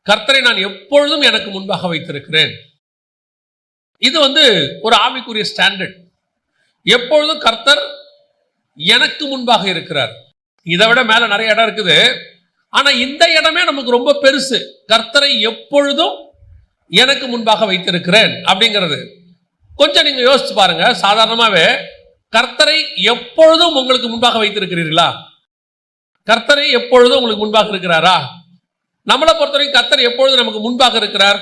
கர்த்தரை நான் எப்பொழுதும் எனக்கு முன்பாக வைத்திருக்கிறேன். இது ஒரு ஆவிக்குரிய ஸ்டாண்டர்ட். எப்பொழுதும் கர்த்தர் எனக்கு முன்பாக இருக்கிறார். இதை விட மேல நிறைய இடம் இருக்குது. ஆனா இந்த இடமே நமக்கு ரொம்ப பெருசு. கர்த்தரை எப்பொழுதும் எனக்கு முன்பாக வைத்திருக்கிறேன் அப்படிங்கிறது கொஞ்சம் நீங்க யோசிச்சு பாருங்க. சாதாரணமாவே கர்த்தரை எப்பொழுதும் உங்களுக்கு முன்பாக வைத்திருக்கிறீர்களா? கர்த்தரை எப்பொழுதும் உங்களுக்கு முன்பாக இருக்கிறாரா? நம்மளை பொறுத்தவரைக்கும் கர்த்தர் எப்பொழுதும் நமக்கு முன்பாக இருக்கிறார்.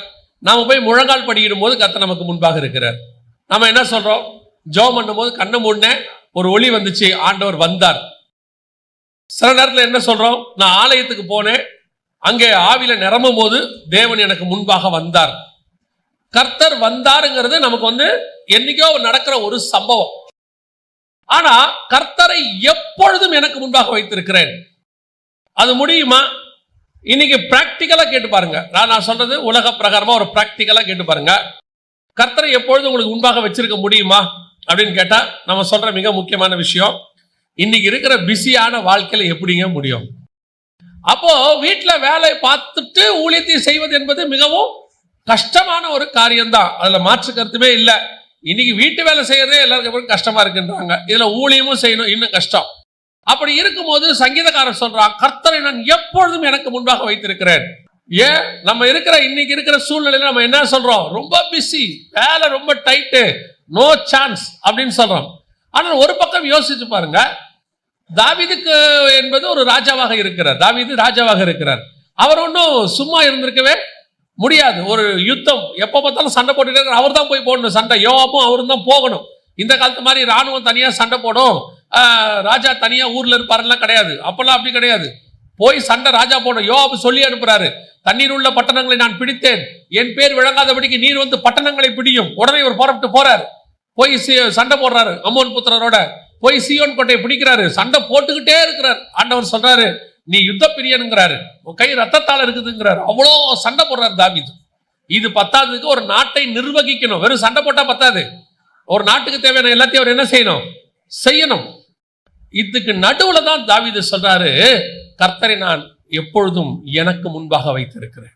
நாம போய் முழங்கால் படியிடும் போது கர்த்தர் நமக்கு முன்பாக இருக்கிறார். நம்ம என்ன சொல்றோம்? ஜெபம் பண்ணும் போது கண்ணை மூடின ஒரு ஒளி வந்துச்சு, ஆண்டவர் வந்தார். சில நேரத்தில் என்ன சொல்றோம்? நான் ஆலயத்துக்கு போனேன், அங்கே ஆவியில நிரம்பும் போது தேவன் எனக்கு முன்பாக வந்தார். கர்த்தர் வந்தாருங்கிறது நமக்கு என்னைக்கோ நடக்கிற ஒரு சம்பவம். ஆனா கர்த்தரை எப்பொழுதும் எனக்கு முன்பாக வைத்திருக்கிறேன், அது முடியுமா? இன்னைக்கு பிராக்டிக்கலா கேட்டு பாருங்க. நான் சொல்றது உலக பிரகாரமா ஒரு பிராக்டிக்கலா கேட்டு பாருங்க. கர்த்தரை எப்பொழுதும் உங்களுக்கு முன்பாக வச்சிருக்க முடியுமா அப்படின்னு கேட்டா நம்ம சொல்ற மிக முக்கியமான விஷயம், இன்னைக்கு இருக்கிற பிஸியான வாழ்க்கையில எப்படிங்க முடியும்? அப்போ வீட்டுல வேலை பார்த்துட்டு ஊழியத்தை செய்வது என்பது மிகவும் கஷ்டமான ஒரு காரியம்தான். அதுல மாற்று கருத்துமே இல்லை. இன்னைக்கு வீட்டு வேலை செய்யறதே எல்லாருக்கும் கஷ்டமா இருக்குன்றாங்க, இதுல ஊழியமும் செய்யணும், இன்னும் கஷ்டம். அப்படி இருக்கும்போது சங்கீதக்காரர் சொல்றான், கர்த்தரை நான் எப்பொழுதும் எனக்கு முன்பாக வைத்திருக்கிறேன். ஏன் நம்ம இன்னைக்கு இருக்கிற சூழ்நிலையில நம்ம என்ன சொல்றோம்? ரொம்ப பிஸி, வேலை ரொம்ப டைட்டு, நோ சான்ஸ் அப்படின்னு சொல்றோம். ஆனால் ஒரு பக்கம் யோசிச்சு பாருங்க, தாவீதுக்கு என்பது ஒரு ராஜாவாக இருக்கிறார். தாவீது ராஜாவாக இருக்கிறார். அவர் ஒன்றும் சும்மா இருந்திருக்கவே முடியாது. ஒரு யுத்தம் எப்ப பார்த்தாலும் சண்டை போட்டுட்டு அவர் தான் போய் போடணும் சண்டை. யோவாபும் அவரும் தான் போகணும். இந்த காலத்து மாதிரி ராணுவம் தனியா சண்டை போடும், ராஜா தனியா ஊர்ல இருப்பாருலாம் கிடையாது. அப்பெல்லாம் அப்படி கிடையாது. போய் சண்டை ராஜா போடும். யோவாபு சொல்லி அனுப்புறாரு, தண்ணீர் உள்ள பட்டணங்களை நான் பிடித்தேன், என் பேர் விளங்காதபடிக்கு நீர் பட்டணங்களை பிடியும். உடனே இவர் புறப்பட்டு போறாரு, போய் சண்டை போடுறாரு. அம்மோன் புத்திரரோட போய் சீயோன் கோட்டையை பிடிக்கிறாரு. சண்டை போட்டுக்கிட்டே இருக்கிறார். ஆண்டவர் சொல்றாரு, நீ யுத்த பிரியனுங்கிறாரு, கை ரத்தத்தால் இருக்குதுங்கிறாரு. அவ்வளோ சண்டை போடுறாரு தாவீது. இது பத்தாததுக்கு ஒரு நாட்டை நிர்வகிக்கணும். வெறும் சண்டை போட்டா பத்தாது, ஒரு நாட்டுக்கு தேவையான எல்லாத்தையும் அவர் என்ன செய்யணும். இதுக்கு நடுவுல தான் தாவீது சொல்றாரு, கர்த்தரை நான் எப்பொழுதும் எனக்கு முன்பாக வைத்திருக்கிறேன்.